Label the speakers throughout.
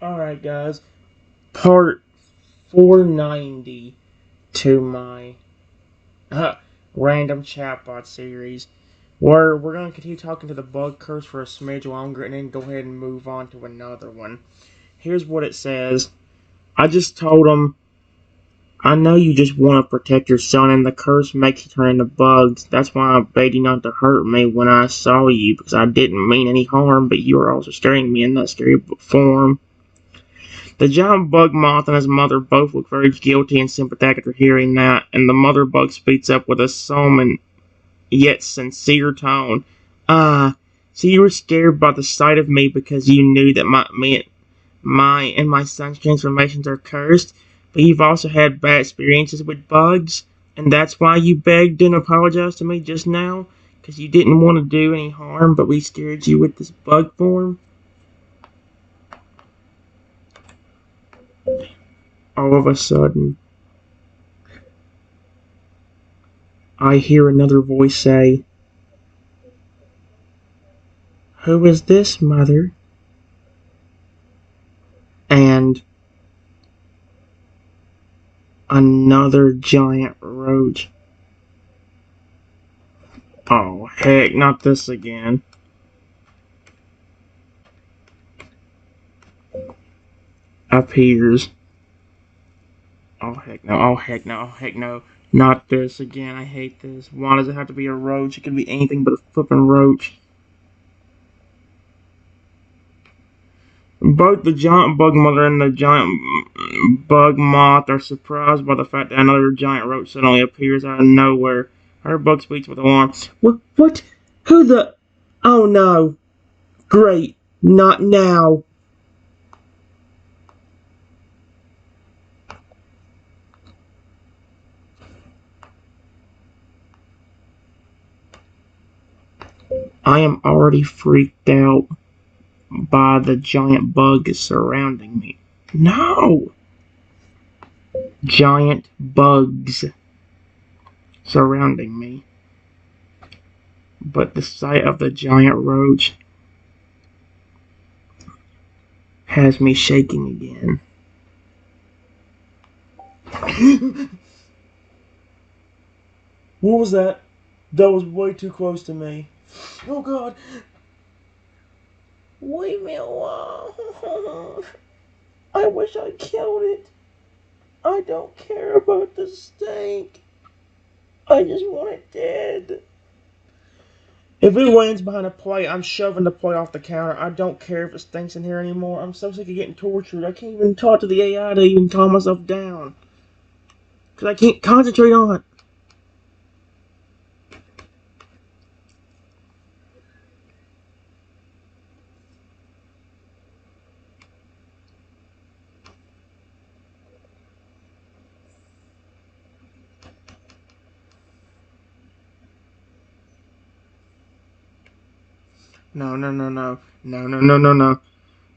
Speaker 1: Alright, guys. Part 490 to my random chatbot series. Where we're going to continue talking to the bug curse for a smidge longer and then go ahead and move on to another one. Here's what it says. I just told him, I know you just want to protect your son and the curse makes you turn into bugs. That's why I begged you not to hurt me when I saw you because I didn't mean any harm, but you were also staring me in that scary form. The giant bug moth and his mother both look very guilty and sympathetic after hearing that, and the mother bug speaks up with a solemn and yet sincere tone. So you were scared by the sight of me because you knew that my son's transformations are cursed, but you've also had bad experiences with bugs, and that's why you begged and apologized to me just now, because you didn't want to do any harm, but we scared you with this bug form? All of a sudden, I hear another voice say, "Who is this, mother?" And another giant roach. Oh, heck, not this again. Appears. Oh, heck no, oh, heck no, oh, heck no. Not this again, I hate this. Why does it have to be a roach? It can be anything but a flippin' roach. Both the giant bug mother and the giant bug moth are surprised by the fact that another giant roach suddenly appears out of nowhere. Her bug speaks with alarm. What? Who the? Oh no. Great. Not now. I am already freaked out by the giant bug surrounding me. No! Giant bugs surrounding me. But the sight of the giant roach has me shaking again. What was that? That was way too close to me. Oh god! Leave me alone! I wish I killed it. I don't care about the steak. I just want it dead. If it lands behind a plate, I'm shoving the plate off the counter. I don't care if it stinks in here anymore. I'm so sick of getting tortured. I can't even talk to the AI to even calm myself down. Because I can't concentrate on it. No, no, no, no. No, no, no, no, no.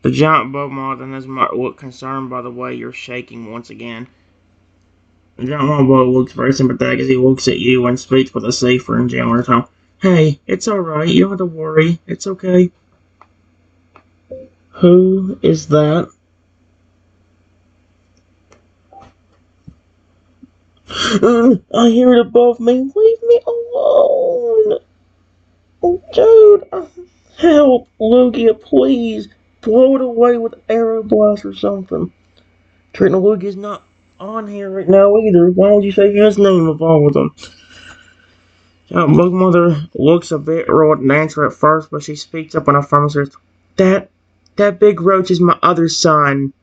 Speaker 1: The giant bug moth and his mother look concerned by the way you're shaking once again. The giant bug looks very sympathetic as he looks at you and speaks with a safer and gentler tone. Hey, it's alright. You don't have to worry. It's okay. Who is that? I hear it above me. Leave me alone. Oh, dude. Help, Lugia, please. Blow it away with arrow blast or something. Trina Lugia's not on here right now either. Why would you say his name of all of them? Bug Mother looks a bit reluctant at first, but she speaks up and affirms her. That big roach is my other son.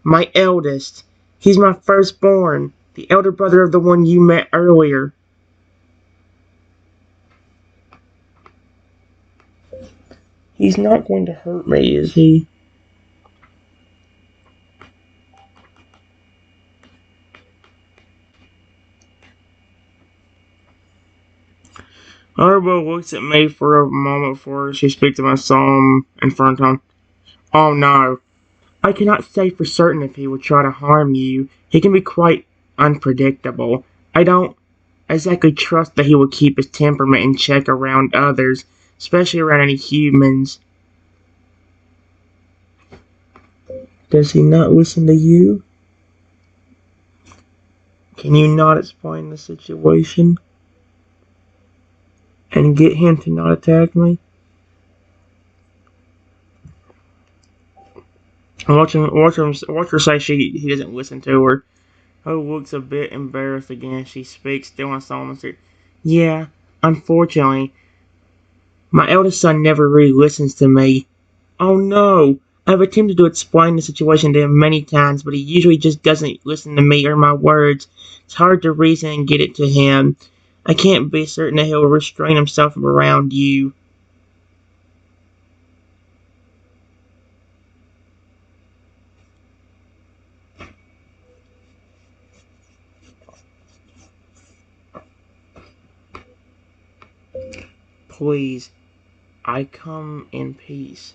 Speaker 1: My eldest. He's my firstborn. The elder brother of the one you met earlier. He's not going to hurt me, is he? Arbo looks at me for a moment before she speaks to my solemn and firm tone. Oh no. I cannot say for certain if he will try to harm you. He can be quite unpredictable. I don't exactly trust that he will keep his temperament in check around others, especially around any humans. Does he not listen to you? Can you not explain the situation and get him to not attack me? Watch her say he doesn't listen to her. Oh, looks a bit embarrassed again. She speaks, still in solemn serious. Yeah, unfortunately, my eldest son never really listens to me. Oh no! I've attempted to explain the situation to him many times, but he usually just doesn't listen to me or my words. It's hard to reason and get it to him. I can't be certain that he'll restrain himself from around you. Please, I come in peace.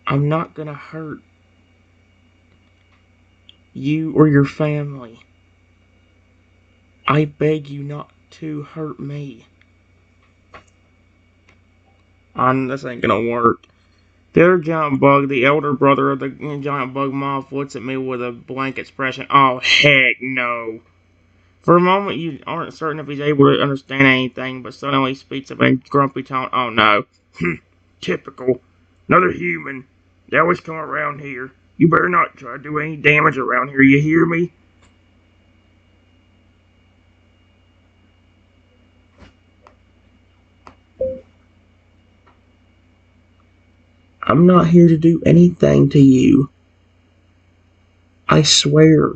Speaker 1: I'm not gonna hurt you or your family. I beg you not to hurt me. This ain't gonna work. The other giant bug, the elder brother of the giant bug moth, looks at me with a blank expression. Oh, heck no. For a moment, you aren't certain if he's able to understand anything, but suddenly he speaks up in a grumpy tone. Oh no. Typical. Another human. They always come around here. You better not try to do any damage around here, you hear me? I'm not here to do anything to you. I swear.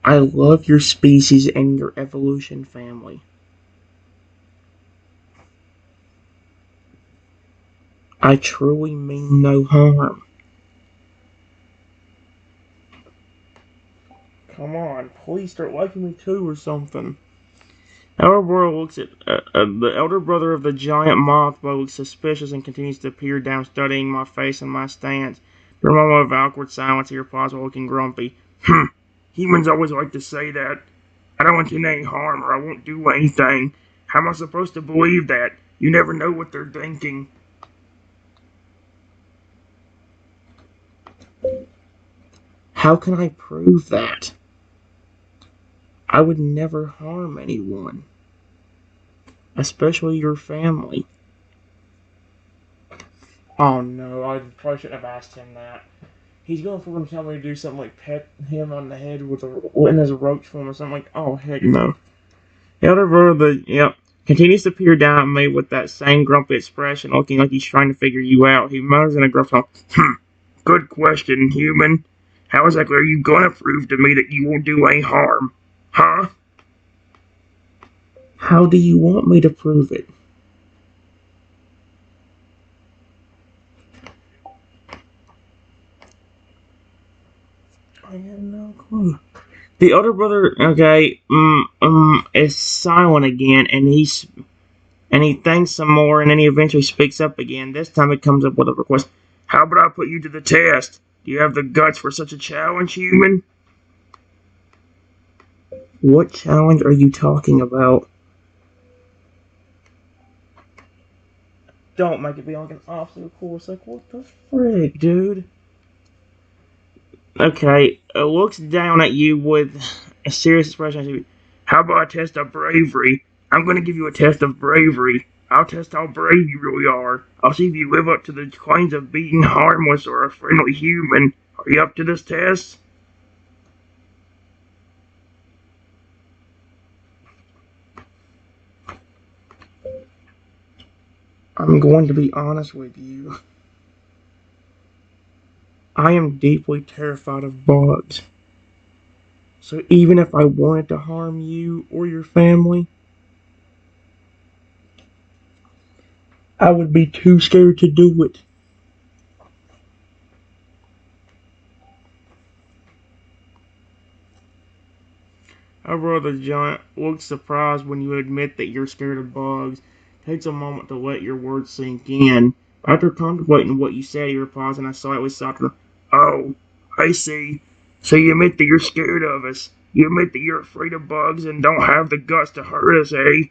Speaker 1: I love your species and your evolution family. I truly mean no harm. Come on, please start liking me too or something. The elder brother of the giant moth looks suspicious and continues to peer down, studying my face and my stance. For a moment of awkward silence, he replies while looking grumpy. Humans always like to say that. I don't want you in any harm or I won't do anything. How am I supposed to believe that? You never know what they're thinking. How can I prove that? I would never harm anyone, especially your family. Oh no, I probably shouldn't have asked him that. He's going for him to tell me to do something like pet him on the head with in his roach form or something like. Oh heck no. The elder brother, yep, continues to peer down at me with that same grumpy expression, looking like he's trying to figure you out. He mutters in a gruff tone, good question, human. How exactly are you gonna prove to me that you won't do any harm? Huh? How do you want me to prove it? I have no clue. The older brother, okay, is silent again, and he thinks some more, and then he eventually speaks up again. This time he comes up with a request. How about I put you to the test? Do you have the guts for such a challenge, human? What challenge are you talking about? Don't make it be like an obstacle course. Like, what the frick, dude? Okay, looks down at you with a serious expression. How about a test of bravery? I'm going to give you a test of bravery. I'll test how brave you really are. I'll see if you live up to the claims of being harmless or a friendly human. Are you up to this test? I'm going to be honest with you. I am deeply terrified of bugs. So even if I wanted to harm you or your family, I would be too scared to do it. Our brother Giant looks surprised when you admit that you're scared of bugs. Takes a moment to let your words sink in. After contemplating what you said, he replies in a slightly softer, oh, I see. So you admit that you're scared of us. You admit that you're afraid of bugs and don't have the guts to hurt us, eh?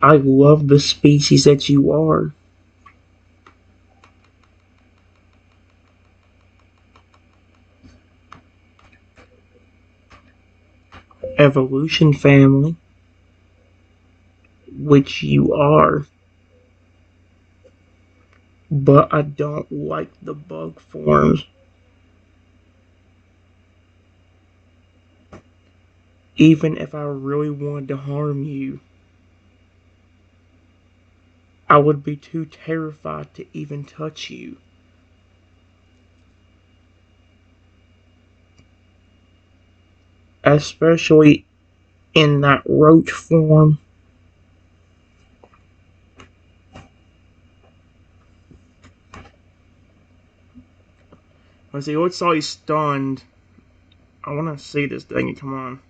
Speaker 1: I love the species that you are. Evolution family, which you are. But I don't like the bug forms. Even if I really wanted to harm you, I would be too terrified to even touch you. Especially in that roach form. Let's see, looks like he's stunned. I want to see this thing. Come on.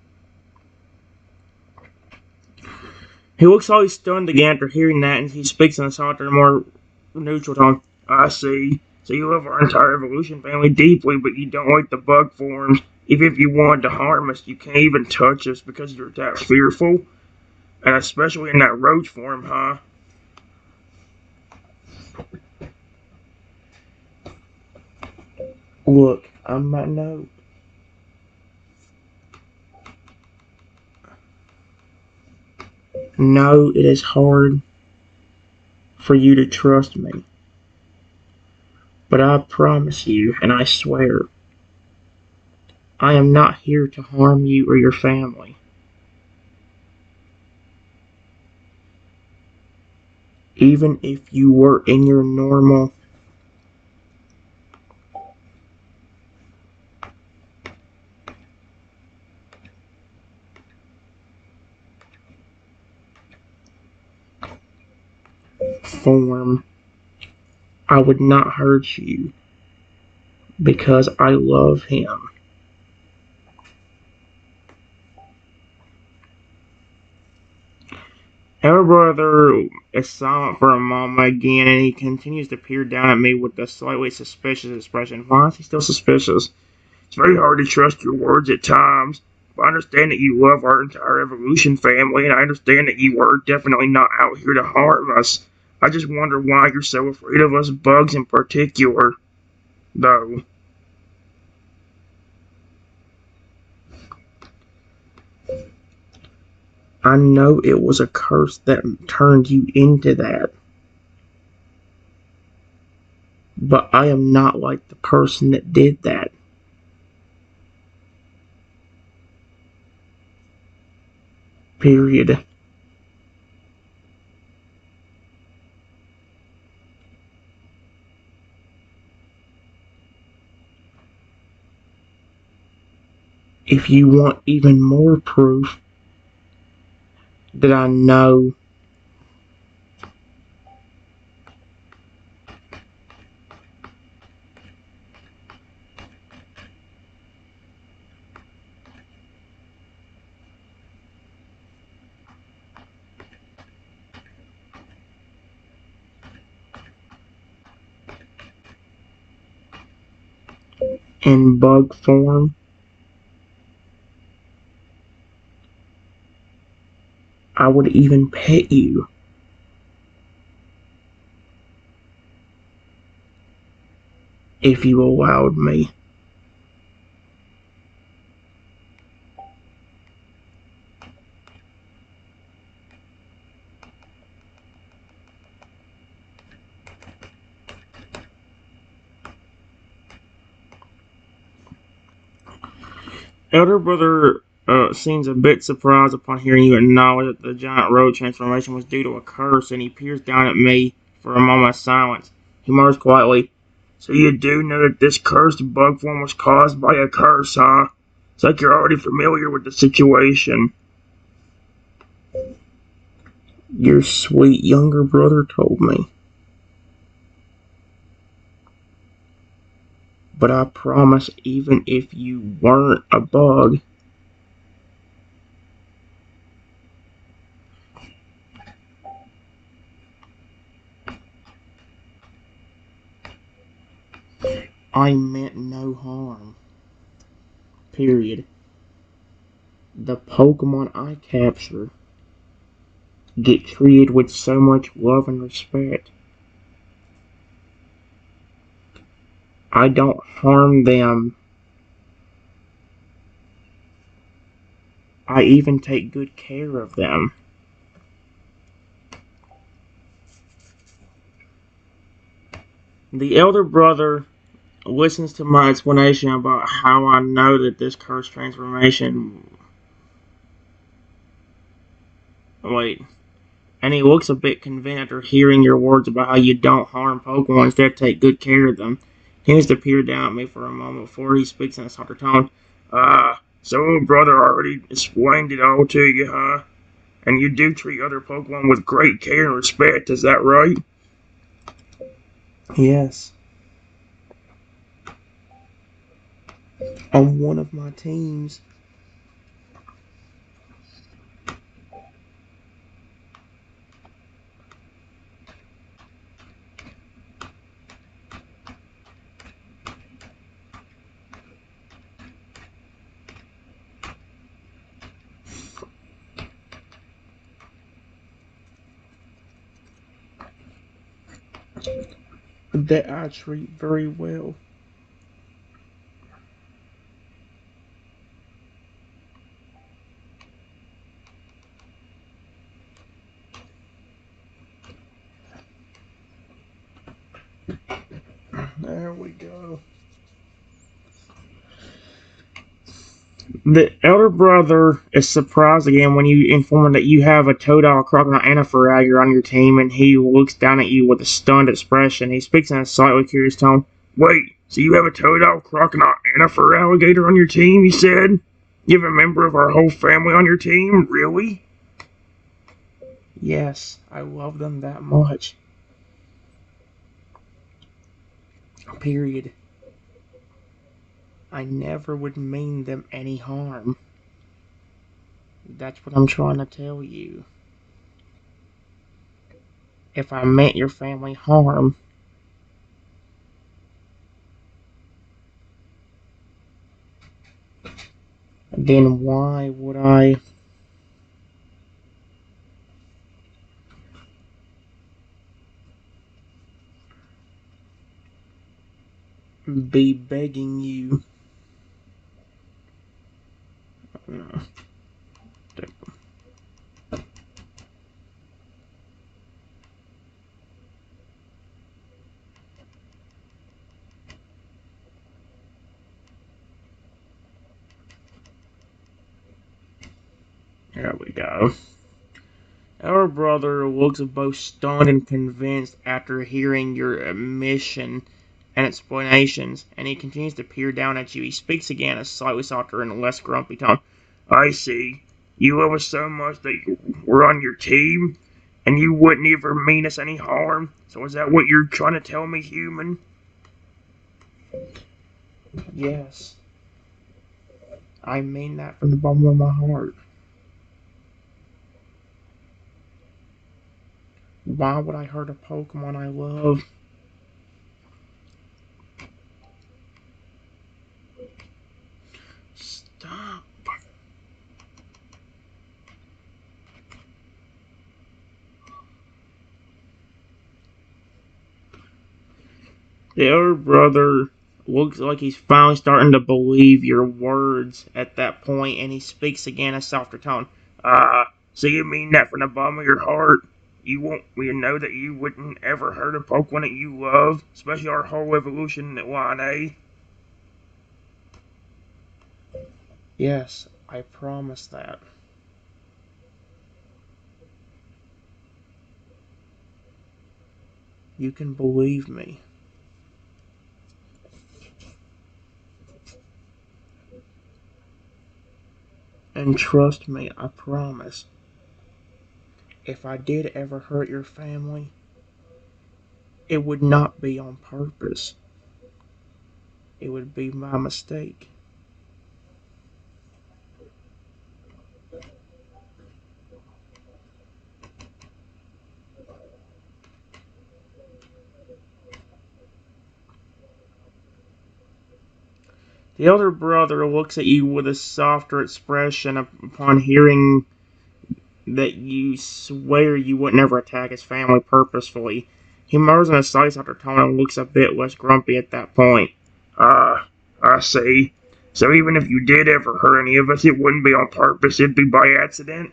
Speaker 1: He looks like he's stunned again after hearing that, and he speaks in a softer, more neutral tone. I see. So you love our entire evolution family deeply, but you don't like the bug forms. Even if you wanted to harm us, you can't even touch us because you're that fearful. And especially in that roach form, huh? Look, I might know. No, it is hard for you to trust me. But I promise you, and I swear, I am not here to harm you or your family. Even if you were in your normal form, I would not hurt you because I love him. Our brother is silent for a moment again, and he continues to peer down at me with a slightly suspicious expression. Why is he still suspicious? It's very hard to trust your words at times. But I understand that you love our entire evolution family, and I understand that you are definitely not out here to harm us. I just wonder why you're so afraid of us bugs in particular, though. I know it was a curse that turned you into that, but I am not like the person that did that. Period. If you want even more proof that I know, in bug form, I would even pet you if you allowed me. Elder brother seems a bit surprised upon hearing you acknowledge that the giant road transformation was due to a curse, and he peers down at me for a moment of silence. He murmurs quietly, "So you do know that this cursed bug form was caused by a curse, huh? It's like you're already familiar with the situation." Your sweet younger brother told me. But I promise, even if you weren't a bug, I meant no harm. Period. The Pokemon I capture get treated with so much love and respect. I don't harm them. I even take good care of them. The elder brother listens to my explanation about how I know that this curse transformation. Wait. And he looks a bit convinced after hearing your words about how you don't harm Pokemon, instead take good care of them. He seems to peer down at me for a moment before he speaks in a softer tone. So brother already explained it all to you, huh? And you do treat other Pokemon with great care and respect, is that right? Yes. On one of my teams. That I treat very well. There we go. The elder brother is surprised again when you inform him that you have a Totodile, Crocodile, and a Feraligatr on your team, and he looks down at you with a stunned expression. He speaks in a slightly curious tone. Wait, so you have a Totodile, Crocodile, and a Feraligatr on your team, you said? You have a member of our whole family on your team? Really? Yes, I love them that much. Period. I never would mean them any harm. That's what I'm trying to tell you. If I meant your family harm, then why would I be begging you? No. There we go. Our brother looks both stunned and convinced after hearing your admission and explanations, and he continues to peer down at you. He speaks again, a slightly softer and less grumpy tone. I see. You love us so much that we're on your team, and you wouldn't ever mean us any harm. So is that what you're trying to tell me, human? Yes. I mean that from the bottom of my heart. Why would I hurt a Pokemon I love? Stop. The elder brother looks like he's finally starting to believe your words at that point, and he speaks again in a softer tone. So you mean that from the bottom of your heart? You want me to know that you wouldn't ever hurt a Pokemon that you love, especially our whole evolution line, eh? Yes, I promise that. You can believe me. And trust me, I promise. If I did ever hurt your family, it would not be on purpose. It would be my mistake. The elder brother looks at you with a softer expression upon hearing that you swear you would never attack his family purposefully. He murmurs in a slightly softer tone and looks a bit less grumpy at that point. Ah, I see. So even if you did ever hurt any of us, it wouldn't be on purpose, it'd be by accident?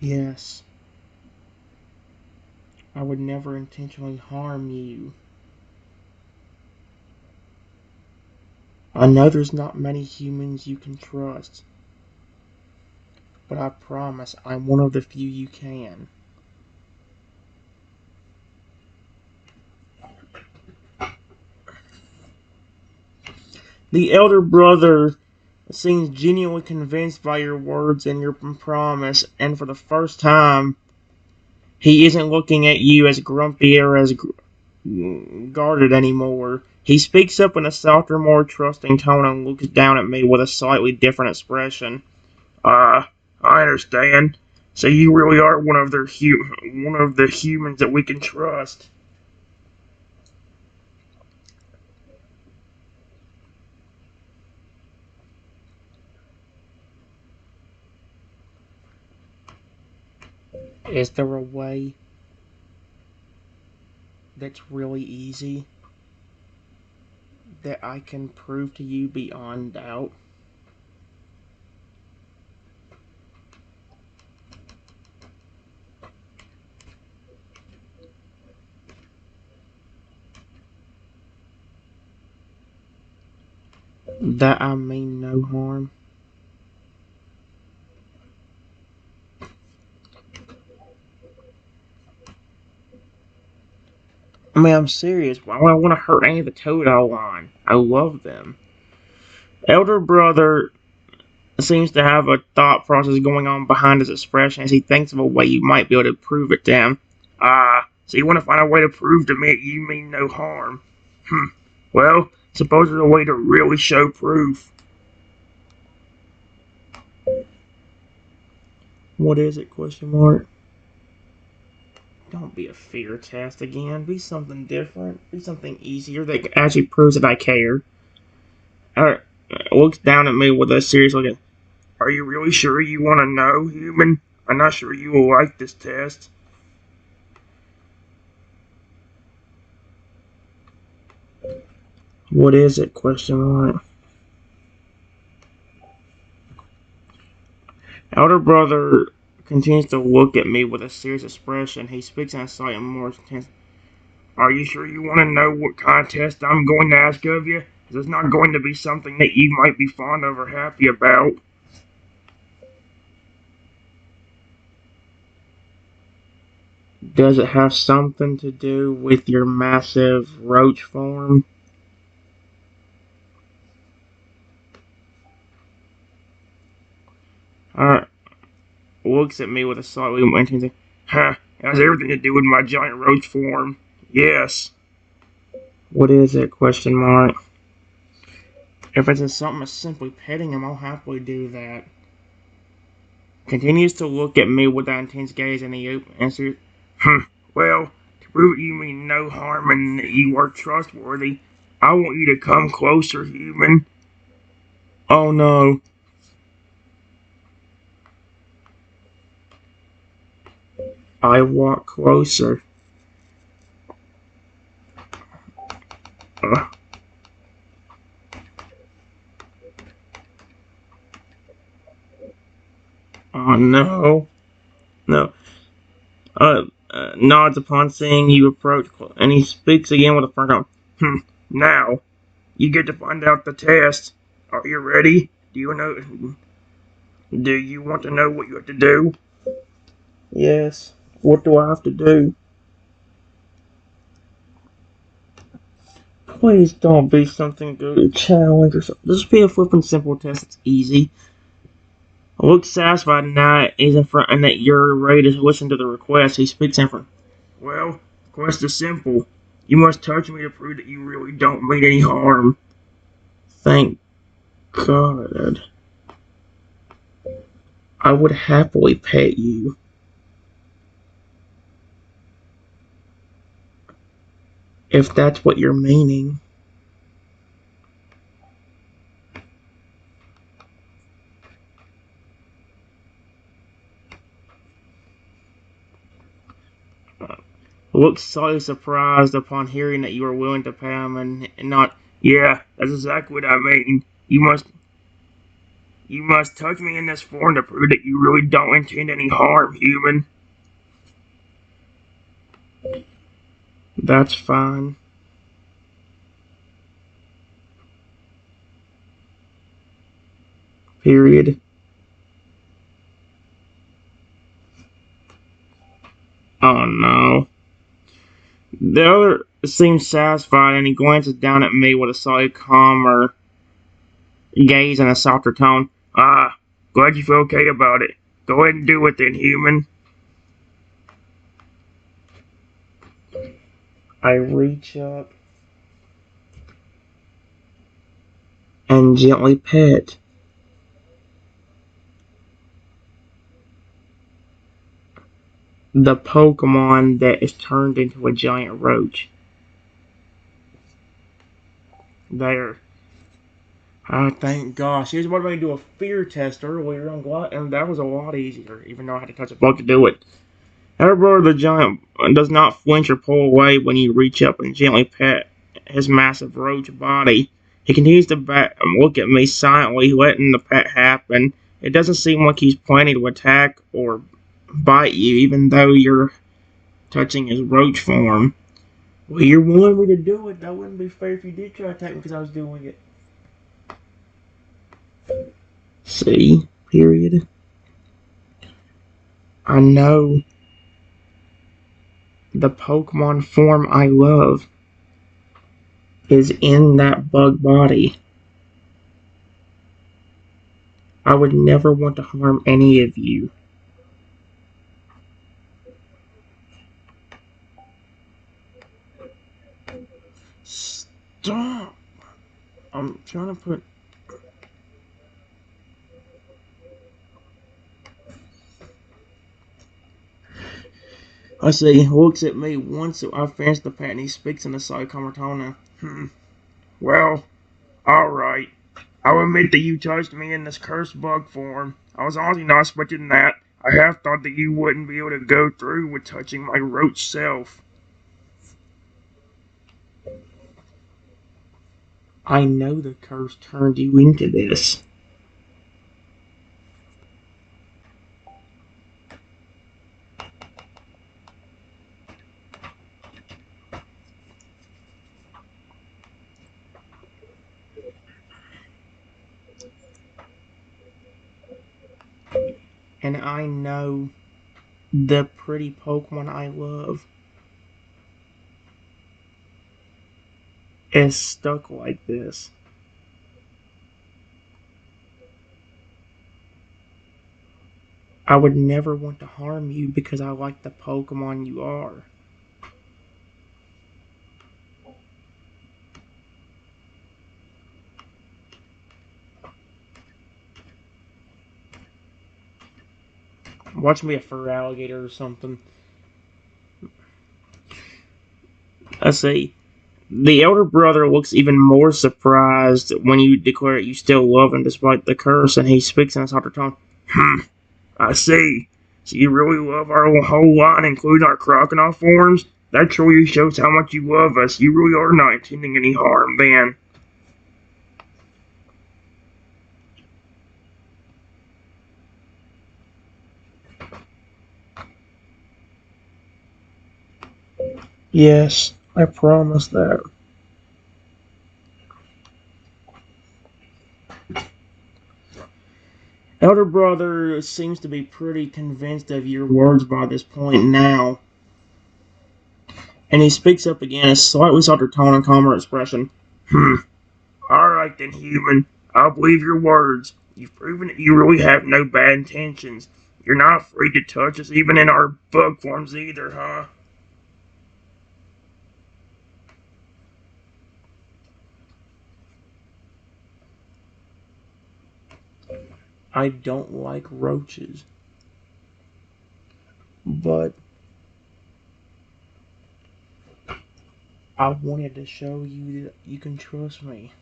Speaker 1: Yes, I would never intentionally harm you. I know there's not many humans you can trust, but I promise I'm one of the few you can. The elder brother seems genuinely convinced by your words and your promise, and for the first time, he isn't looking at you as grumpy or as guarded anymore. He speaks up in a softer, more trusting tone and looks down at me with a slightly different expression. Ah, I understand. So you really are one of the humans that we can trust. Is there a way that's really easy that I can prove to you beyond doubt? That I mean no harm? I mean, I'm serious. Why would I want to hurt any of the Toadal line? I love them. Elder Brother seems to have a thought process going on behind his expression as he thinks of a way you might be able to prove it to him. Ah, so you want to find a way to prove to me that you mean no harm? Well, suppose there's a way to really show proof. What is it? Question mark. Don't be a fear test again. Be something different. Be something easier that actually proves that I care. Alright, looks down at me with a serious look. Are you really sure you want to know, human? I'm not sure you will like this test. What is it? Question mark. Elder brother continues to look at me with a serious expression. He speaks in a slightly more tense. Are you sure you want to know what kind of test I'm going to ask of you? It's not going to be something that you might be fond of or happy about. Does it have something to do with your massive roach form? Alright, looks at me with a slightly more intense. Huh, it has everything to do with my giant roach form. Yes. What is it? Question mark. If it's as something as simply petting him, I'll happily do that. Continues to look at me with that intense gaze, and he answers, well, to prove you mean no harm and that you are trustworthy, I want you to come closer, human. Oh no. I walk closer. Uh, oh no. No. Nods upon seeing you approach, and he speaks again with a firm tone. Now, you get to find out the test. Are you ready? Do you want to know what you have to do? Yes. What do I have to do? Please don't be something good, a challenge or something. Just be a flippin' simple test. It's easy. I look satisfied now he's in front and that you're ready to listen to the request. He speaks in front. Well, the quest is simple. You must touch me to prove that you really don't mean any harm. Thank God. I would happily pet you. If that's what you're meaning. Looks slightly surprised upon hearing that you are willing to pay him and not, yeah, that's exactly what I mean. You must touch me in this form to prove that you really don't intend any harm, human. That's fine. Period. Oh no. The other seems satisfied and he glances down at me with a slightly calmer gaze and a softer tone. Ah, glad you feel okay about it. Go ahead and do it then, human. I reach up and gently pet the Pokemon that is turned into a giant roach. There. Ah, thank gosh. Here's what I do a fear test earlier on and that was a lot easier, even though I had to touch a bug to do it. However, the giant does not flinch or pull away when you reach up and gently pet his massive roach body. He continues to look at me silently, letting the pet happen. It doesn't seem like he's planning to attack or bite you, even though you're touching his roach form. Well, you're wanting me to do it. That wouldn't be fair if you did try to attack me because I was doing it. See? Period. I know the Pokemon form I love is in that bug body. I would never want to harm any of you. Stop! I'm trying to put... I say, he looks at me once I finish the pet and he speaks in a side tone. Well, alright. I'll admit that you touched me in this cursed bug form. I was honestly not expecting that. I half thought that you wouldn't be able to go through with touching my roach self. I know the curse turned you into this. And I know the pretty Pokemon I love is stuck like this. I would never want to harm you because I like the Pokemon you are. Watch me a fur alligator or something. Let's see. The elder brother looks even more surprised when you declare you still love him despite the curse, and he speaks in a softer tone. I see. So you really love our whole line, including our crocodile forms? That truly shows how much you love us. You really are not intending any harm, then. Yes, I promise that. Elder brother seems to be pretty convinced of your words by this point now. And he speaks up again, a slightly softer tone and calmer expression. Alright then, human. I'll believe your words. You've proven that you really have no bad intentions. You're not afraid to touch us even in our bug forms either, huh? I don't like roaches. But I wanted to show you that you can trust me.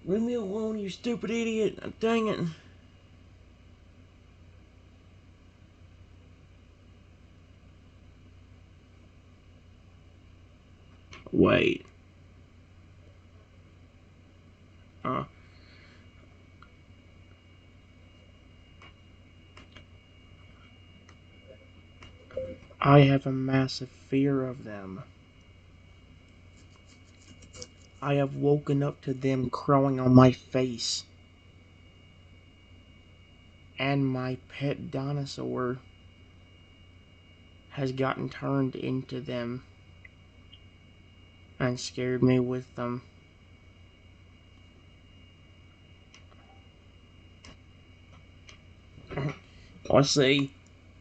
Speaker 1: Leave me alone, you stupid idiot. Dang it. Wait. Uh, I have a massive fear of them. I have woken up to them crawling on my face. And my pet dinosaur has gotten turned into them and scared me with them. Let's see.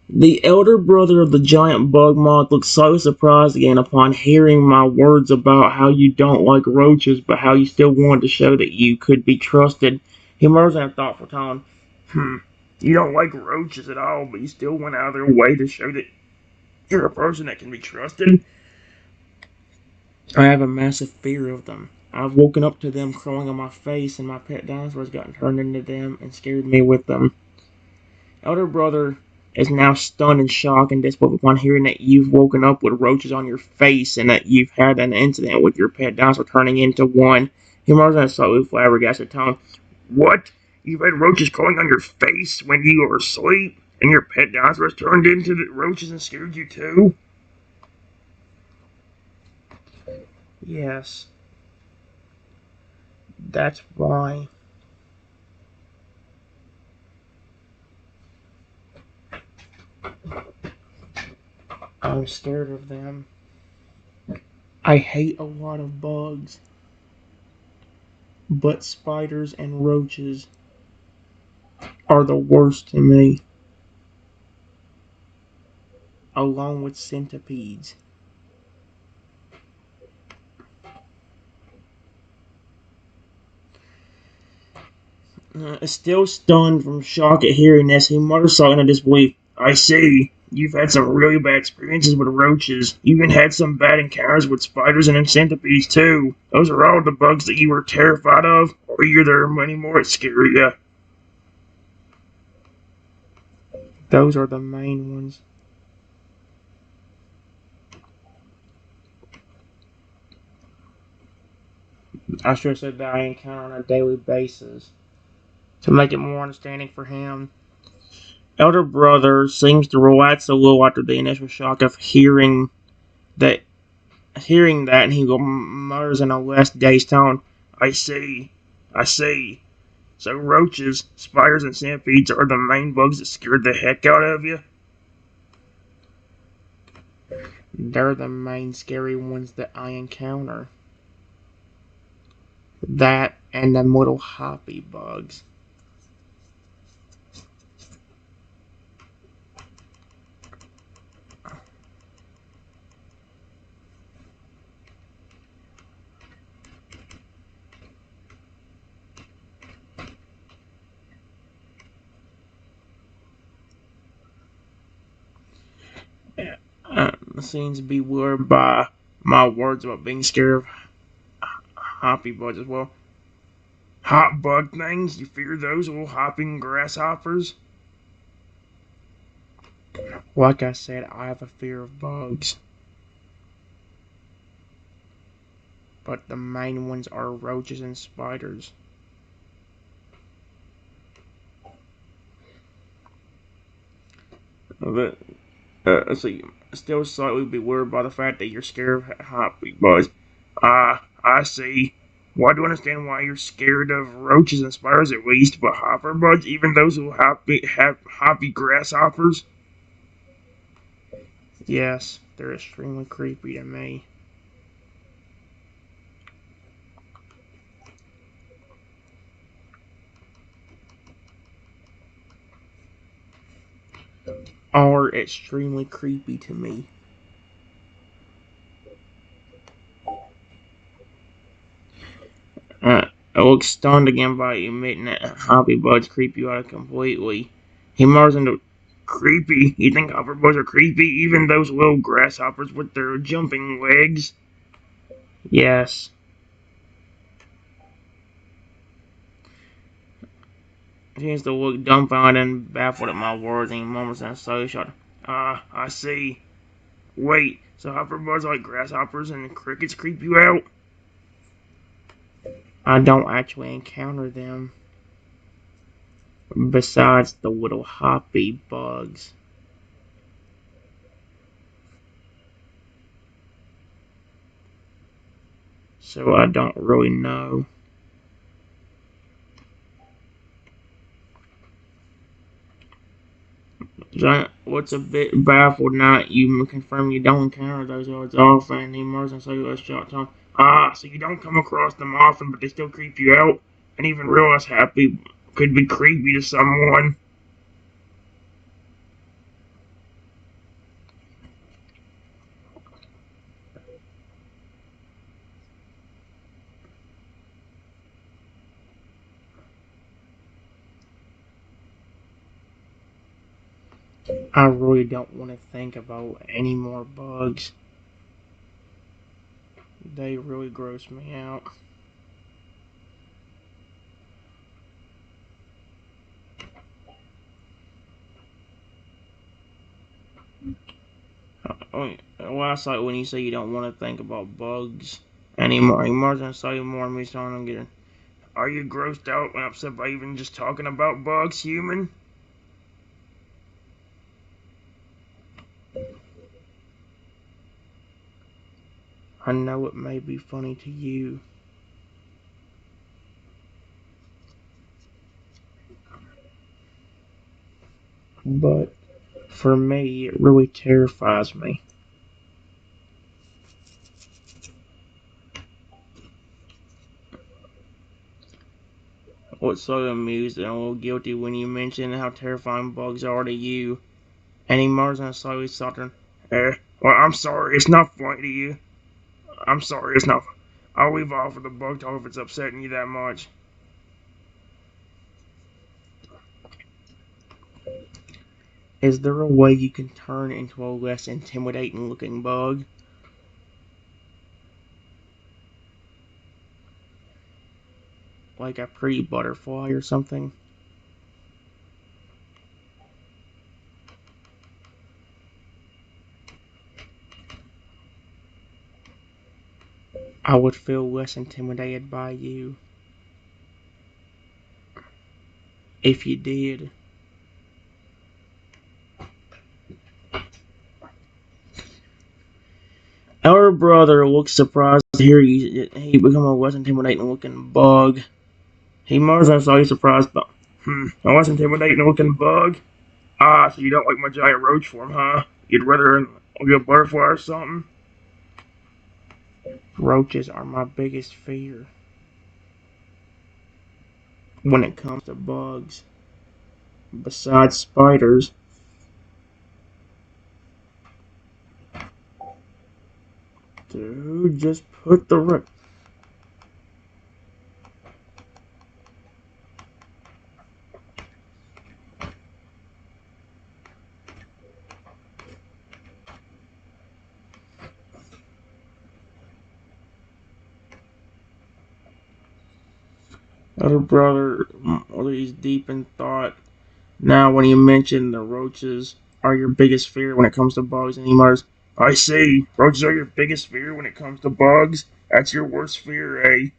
Speaker 1: The elder brother of the giant bug moth looked so surprised again upon hearing my words about how you don't like roaches, but how you still wanted to show that you could be trusted. He murmured in a thoughtful tone, you don't like roaches at all, but you still went out of their way to show that you're a person that can be trusted? I have a massive fear of them. I've woken up to them crawling on my face, and my pet dinosaur has gotten turned into them and scared me with them. Elder brother is now stunned and shocked and disbelief upon hearing that you've woken up with roaches on your face and that you've had an incident with your pet dinosaur turning into one. He murmurs in a slightly flabbergasted tone, what? You've had roaches crawling on your face when you were asleep, and your pet dinosaur has turned into the roaches and scared you too? Yes, that's why I'm scared of them. I hate a lot of bugs, but spiders and roaches are the worst to me, along with centipedes. Still stunned from shock at hearing this, he muttered something in disbelief. I see. You've had some really bad experiences with roaches. You even had some bad encounters with spiders and centipedes, too. Those are all the bugs that you were terrified of? Or are there many more that scare you? Those are the main ones. I should have said that I encounter on a daily basis to make it more understanding for him. Elder brother seems to relax a little after the initial shock of that hearing that, and he mutters in a less dazed tone, I see, I see. So roaches, spiders, and centipedes are the main bugs that scared the heck out of you? They're the main scary ones that I encounter. That and the little hoppy bugs. Seems to be worried by my words about being scared of hoppy bugs as well. Hot bug things? You fear those little hopping grasshoppers? Like I said, I have a fear of bugs. But the main ones are roaches and spiders. But, so still slightly bewildered by the fact that you're scared of hoppy bugs. I see. Well, I do understand why you're scared of roaches and spiders at least, but hopper bugs, even those who have hoppy grasshoppers? Yes, they're extremely creepy to me. Are extremely creepy to me. I look stunned again by admitting that hobby bugs creep you out completely. He murs into creepy. You think hoverbugs are creepy? Even those little grasshoppers with their jumping legs? Yes. He seems to look dumbfounded and baffled at my words, and he murmurs in a slow shot. Ah, I see. Wait, so hoverbugs like grasshoppers and crickets creep you out? I don't actually encounter them. Besides the little hoppy bugs. So I don't really know. Giant what's a bit baffled now you confirm you don't encounter those odds often. The emergent cellular shot time. Ah, so you don't come across them often, but they still creep you out? And even realize happy could be creepy to someone. I really don't want to think about any more bugs. They really gross me out. Last night when you say you don't want to think about bugs anymore, emergent cellular me starting to get. Are you grossed out and upset by even just talking about bugs, human? I know it may be funny to you, but for me, it really terrifies me. What's so amused and a little guilty when you mention how terrifying bugs are to you? And he murmurs in a slowly southern, well, I'm sorry, it's not funny to you. I'm sorry, it's not. I'll leave off with the bug talk if it's upsetting you that much. Is there a way you can turn into a less intimidating looking bug? Like a pretty butterfly or something? I would feel less intimidated by you if you did. Our brother looks surprised to hear he become a less intimidating looking bug. He murmurs and so he's surprised, but a less intimidating looking bug? Ah, so you don't like my giant roach form, huh? You'd rather be a butterfly or something? Roaches are my biggest fear when it comes to bugs. Besides spiders, dude, just put the other brother, whether he's deep in thought. Now, when you mention the roaches are your biggest fear when it comes to bugs and emus, I see. Roaches are your biggest fear when it comes to bugs. That's your worst fear, eh?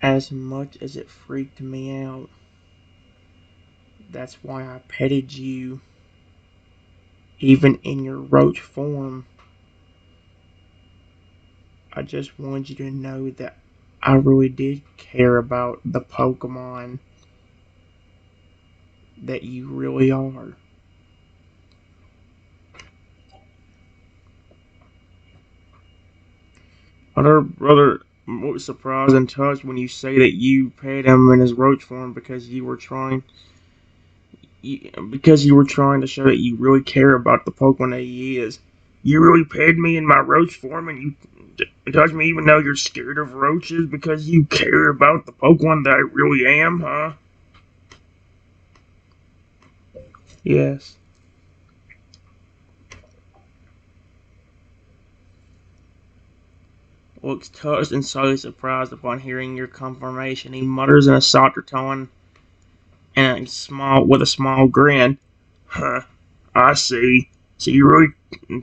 Speaker 1: As much as it freaked me out, that's why I petted you, even in your roach form. I just wanted you to know that I really did care about the Pokemon that you really are. Other brother was surprised and touched when you say that you paid him in his roach form because you were trying to show that you really care about the Pokemon that he is. You really paid me in my roach form and you touched me even though you're scared of roaches because you care about the Pokemon that I really am, huh? Yes. Looks touched and slightly surprised upon hearing your confirmation. He mutters in a softer tone and with a small grin. Huh, I see. So you really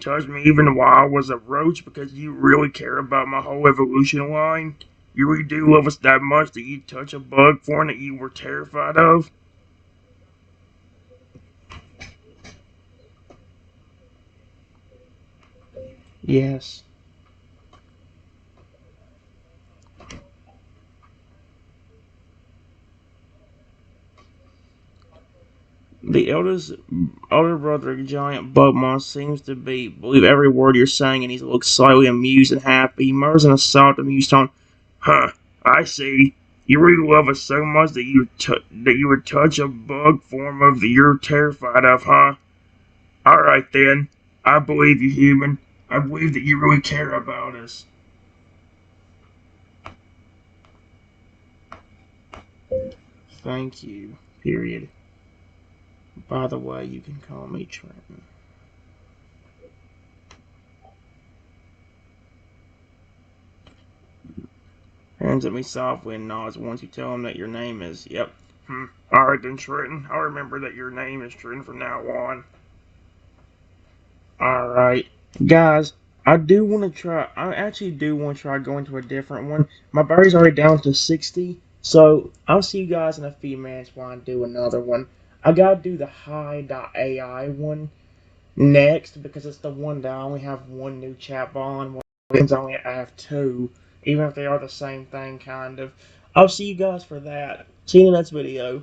Speaker 1: touched me even while I was a roach because you really care about my whole evolution line? You really do love us that much that you touch a bug form that you were terrified of? Yes. The elder brother, giant bug monster, seems to believe every word you're saying, and he looks slightly amused and happy. He murmurs in a soft, amused tone, "Huh, I see. You really love us so much that you would touch a bug form of that you're terrified of, huh? All right then. I believe you, human. I believe that you really care about us." Thank you. Period. By the way, you can call me Trenton. Hands at me softly and nods once you tell him that your name is. Yep. Alright then, Trenton. I'll remember that your name is Trenton from now on. Alright. Guys, I actually do want to try going to a different one. My battery's already down to 60, so I'll see you guys in a few minutes while I do another one. I gotta do the Hi.ai one next because it's the one that I only have one new chatbot on. One's only I have two, even if they are the same thing, kind of. I'll see you guys for that. See you in the next video.